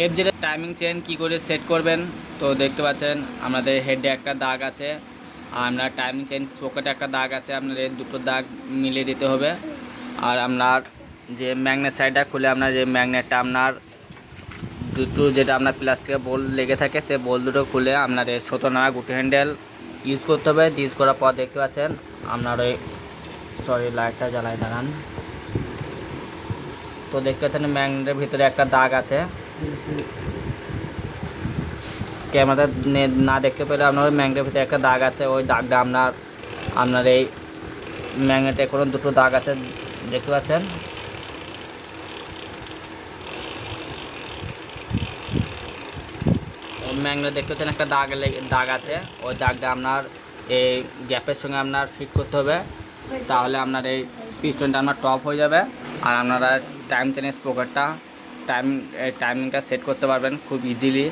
এর যেটা timing chain কি করে সেট করবেন, তো দেখতে পাচ্ছেন আমাদের হেডে একটা দাগ আছে, আর আপনার টাইমিং চেন স্পোকেটে একটা দাগ আছে, আপনার এই দুটো দাগ মিলিয়ে দিতে হবে। আর আপনার যে ম্যাগনেট সাইডটা খুলে আপনার যে ম্যাগনেটটা আপনার দুটো যেটা আপনার প্লাস্টিকের বোল লেগে থাকে, সে বোল দুটো খুলে আপনার এই 17 গুটি হ্যান্ডেল ইউজ করতে হবে। ইউজ করার পর দেখতে পাচ্ছেন আপনার ওই লাইটটা জ্বালায় দাঁড়ান, তো দেখতে পাচ্ছেন ম্যাগনেটের ভিতরে একটা দাগ আছে। ক্যামেরাতে না দেখতে পেলে আপনার ওই ম্যাগনেটের ভিতরে একটা দাগ আছে, ওই দাগটা আপনার এই ম্যাগনেটে কোনো দুটো দাগ আছে দেখতে পাচ্ছেন। ম্যাগনেট দেখতে পাচ্ছেন একটা দাগ আছে, ওই দাগটা আপনার এই গ্যাপের সঙ্গে আপনার ফিট করতে হবে, তাহলে আপনার এই পিস্টনটা আপনার টপ হয়ে যাবে। আর আপনারা টাইম চেনের স্পোকেটটা টাইমিংটা সেট করতে পারবেন খুব ইজিলি।